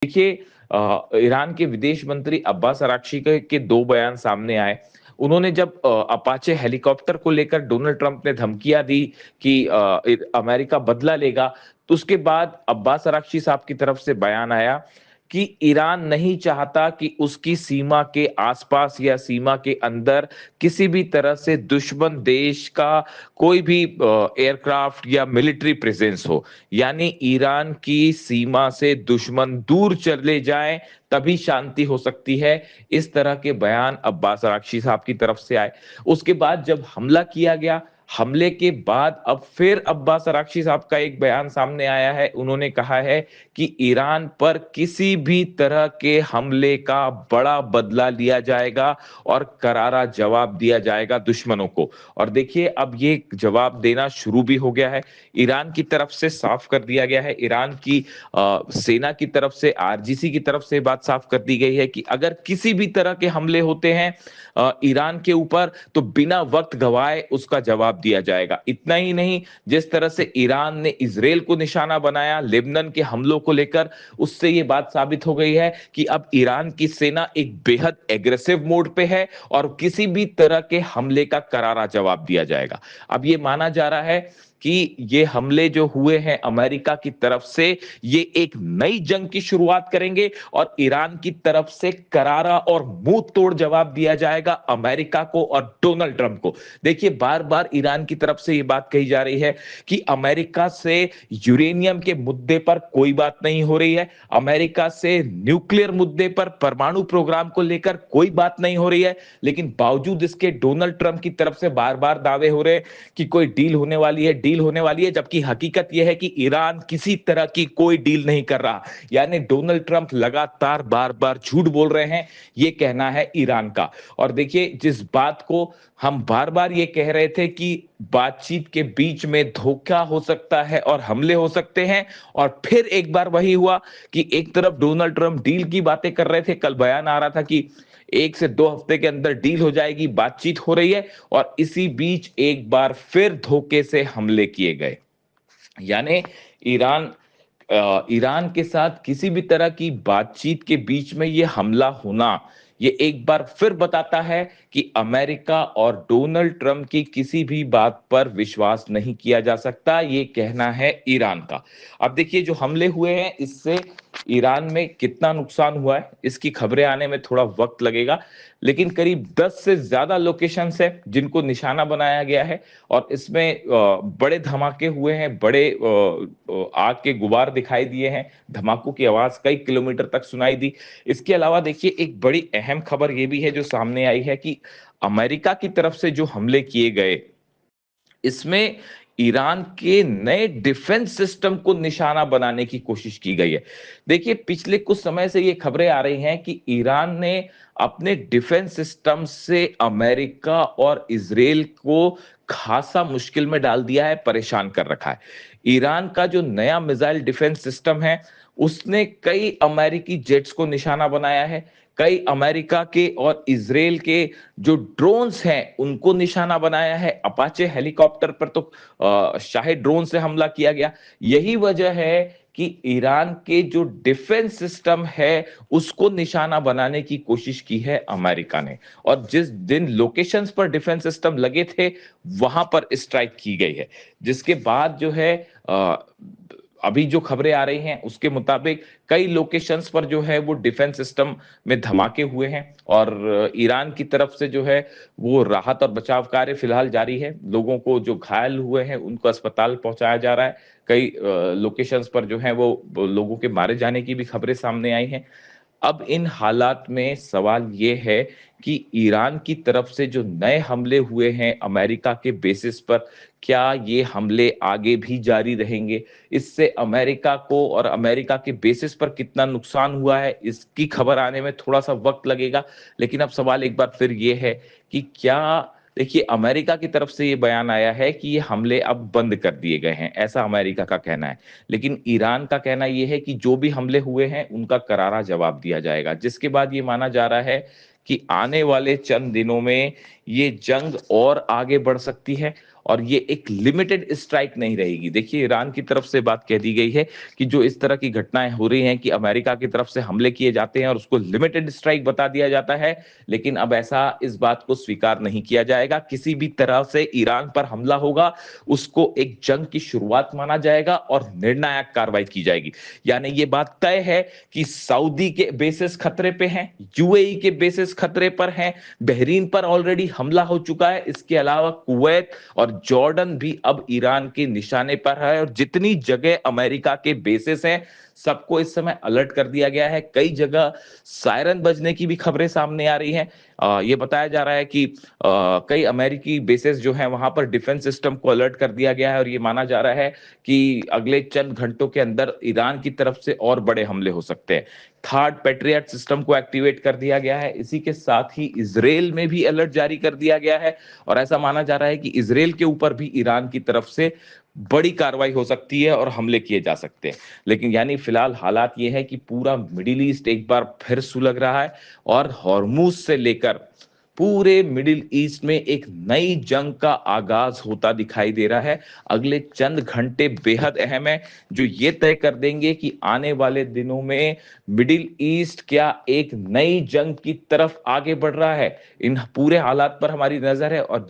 देखिए ईरान के विदेश मंत्री अब्बास अराक्ची के 2 बयान सामने आए। उन्होंने जब अपाचे हेलीकॉप्टर को लेकर डोनाल्ड ट्रंप ने धमकियाँ दी कि अमेरिका बदला लेगा, तो उसके बाद अब्बास अराक्ची साहब की तरफ से बयान आया कि ईरान नहीं चाहता कि उसकी सीमा के आसपास या सीमा के अंदर किसी भी तरह से दुश्मन देश का कोई भी एयरक्राफ्ट या मिलिट्री प्रेजेंस हो। यानी ईरान की सीमा से दुश्मन दूर चले जाएं तभी शांति हो सकती है। इस तरह के बयान अब्बास अराक्ची साहब की तरफ से आए। उसके बाद जब हमला किया गया, हमले के बाद अब फिर अब्बास अराक्ची साहब का एक बयान सामने आया है। उन्होंने कहा है कि ईरान पर किसी भी तरह के हमले का बड़ा बदला लिया जाएगा और करारा जवाब दिया जाएगा दुश्मनों को। और देखिए अब ये जवाब देना शुरू भी हो गया है। ईरान की तरफ से साफ कर दिया गया है। ईरान की सेना की तरफ से, आरजीसी की तरफ से बात साफ कर दी गई है कि अगर किसी भी तरह के हमले होते हैं ईरान के ऊपर, तो बिना वक्त गवाए उसका जवाब दिया जाएगा। इतना ही नहीं, जिस तरह से ईरान ने इजराइल को निशाना बनाया लेबनान के हमलों को लेकर, उससे ये बात साबित हो गई है कि अब ईरान की सेना एक बेहद एग्रेसिव मोड पे है और किसी भी तरह के हमले का करारा जवाब दिया जाएगा। अब ये माना जा रहा है कि ये हमले जो हुए हैं अमेरिका की तरफ से, ये एक नई जंग की शुरुआत करेंगे और ईरान की तरफ से करारा और मुंह तोड़ जवाब दिया जाएगा अमेरिका को और डोनाल्ड ट्रंप को। देखिए बार बार ईरान की तरफ से ये बात कही जा रही है कि अमेरिका से यूरेनियम के मुद्दे पर कोई बात नहीं हो रही है, अमेरिका से न्यूक्लियर मुद्दे पर, परमाणु प्रोग्राम को लेकर कोई बात नहीं हो रही है। लेकिन बावजूद इसके डोनाल्ड ट्रंप की तरफ से बार बार दावे हो रहे हैं कि कोई डील होने वाली है, डील होने वाली है, जबकि हकीकत यह है कि ईरान किसी तरह की कोई डील नहीं कर रहा। यानी डोनाल्ड ट्रंप लगातार बार बार झूठ बोल रहे हैं, ये कहना है ईरान का। और देखिए जिस बात को हम बार बार ये कह रहे थे कि बातचीत के बीच में धोखा हो सकता है और हमले हो सकते हैं, और फिर एक बार वही हुआ कि एक तरफ डोनाल्ड ट्रंप डील की बातें कर रहे थे, कल बयान आ रहा था कि 1 से 2 हफ्ते के अंदर डील हो जाएगी, बातचीत हो रही है, और इसी बीच एक बार फिर धोखे से हमले किए गए। यानी ईरान ईरान के साथ किसी भी तरह की बातचीत के बीच में ये हमला होना, ये एक बार फिर बताता है कि अमेरिका और डोनाल्ड ट्रंप की किसी भी बात पर विश्वास नहीं किया जा सकता, ये कहना है ईरान का। अब देखिए जो हमले हुए हैं इससे ईरान में कितना नुकसान हुआ है, इसकी खबरें आने में थोड़ा वक्त लगेगा, लेकिन करीब 10 से ज्यादा लोकेशंस है जिनको निशाना बनाया गया है और इसमें बड़े धमाके हुए हैं, बड़े आग के गुबार दिखाई दिए हैं, धमाकों की आवाज कई किलोमीटर तक सुनाई दी। इसके अलावा देखिए एक बड़ी अहम खबर ये भी है जो सामने आई है कि अमेरिका की तरफ से जो हमले किए गए, इसमें ईरान के नए डिफेंस सिस्टम को निशाना बनाने की कोशिश की गई है। देखिए पिछले कुछ समय से ये खबरें आ रही हैं कि ईरान ने अपने डिफेंस सिस्टम से अमेरिका और इजराइल को खासा मुश्किल में डाल दिया है, परेशान कर रखा है। ईरान का जो नया मिसाइल डिफेंस सिस्टम है, उसने कई अमेरिकी जेट्स को निशाना बनाया है, कई अमेरिका के और इजराइल के जो ड्रोन्स हैं उनको निशाना बनाया है। अपाचे हेलीकॉप्टर पर तो शाही ड्रोन से हमला किया गया। यही वजह है कि ईरान के जो डिफेंस सिस्टम है उसको निशाना बनाने की कोशिश की है अमेरिका ने, और जिस दिन लोकेशंस पर डिफेंस सिस्टम लगे थे वहां पर स्ट्राइक की गई है, जिसके बाद जो है अभी जो खबरें आ रही हैं उसके मुताबिक कई लोकेशंस पर जो है वो डिफेंस सिस्टम में धमाके हुए हैं, और ईरान की तरफ से जो है वो राहत और बचाव कार्य फिलहाल जारी है। लोगों को जो घायल हुए हैं उनको अस्पताल पहुंचाया जा रहा है। कई लोकेशंस पर जो है वो लोगों के मारे जाने की भी खबरें सामने आई हैं। अब इन हालात में सवाल ये है कि ईरान की तरफ से जो नए हमले हुए हैं अमेरिका के बेसिस पर, क्या ये हमले आगे भी जारी रहेंगे? इससे अमेरिका को और अमेरिका के बेसिस पर कितना नुकसान हुआ है, इसकी खबर आने में थोड़ा सा वक्त लगेगा। लेकिन अब सवाल एक बार फिर ये है कि क्या, देखिए अमेरिका की तरफ से ये बयान आया है कि ये हमले अब बंद कर दिए गए हैं, ऐसा अमेरिका का कहना है। लेकिन ईरान का कहना ये है कि जो भी हमले हुए हैं उनका करारा जवाब दिया जाएगा, जिसके बाद ये माना जा रहा है कि आने वाले चंद दिनों में ये जंग और आगे बढ़ सकती है। और ये एक लिमिटेड स्ट्राइक नहीं रहेगी। देखिए, ईरान की तरफ से बात कह दी गई है कि जो इस तरह की घटनाएँ हो रही हैं कि अमेरिका की तरफ से हमले किए जाते हैं और उसको लिमिटेड स्ट्राइक बता दिया जाता है, लेकिन अब ऐसा इस बात को स्वीकार नहीं किया जाएगा। किसी भी तरह से ईरान पर हमला होगा, उसको एक जंग की शुरुआत माना जाएगा और निर्णायक कार्रवाई की जाएगी। यानी ये बात तय है कि सऊदी के बेसिस खतरे पे हैं, यूएई के बेसिस खतरे पर हैं, बहरीन पर ऑलरेडी हमला हो चुका है, इसके अलावा कुवैत और जॉर्डन भी अब ईरान के निशाने पर है और जितनी जगह अमेरिका के बेसिस हैं, सबको इस समय अलर्ट कर दिया गया है। कई जगह सायरन बजने की भी खबरें सामने आ रही हैं। ये बताया जा रहा है कि कई अमेरिकी बेसेस जो हैं वहां पर डिफेंस सिस्टम को अलर्ट कर दिया गया है और ये माना जा रहा है कि अगले चंद घंटों के अंदर ईरान की तरफ से और बड़े हमले हो सकते हैं। थर्ड पैट्रियट सिस्टम को एक्टिवेट कर दिया गया है। इसी के साथ ही इजराइल में भी अलर्ट जारी कर दिया गया है और ऐसा माना जा रहा है कि इजराइल के ऊपर भी ईरान की तरफ से बड़ी कार्रवाई हो सकती है और हमले किए जा सकते हैं। लेकिन यानी फिलहाल हालात ये है कि पूरा मिडिल ईस्ट एक बार फिर सुलग रहा है और हॉर्मूज से लेकर पूरे मिडिल ईस्ट में एक नई जंग का आगाज होता दिखाई दे रहा है। अगले चंद घंटे बेहद अहम है जो ये तय कर देंगे कि आने वाले दिनों में मिडिल ईस्ट क्या एक नई जंग की तरफ आगे बढ़ रहा है। इन पूरे हालात पर हमारी नजर है और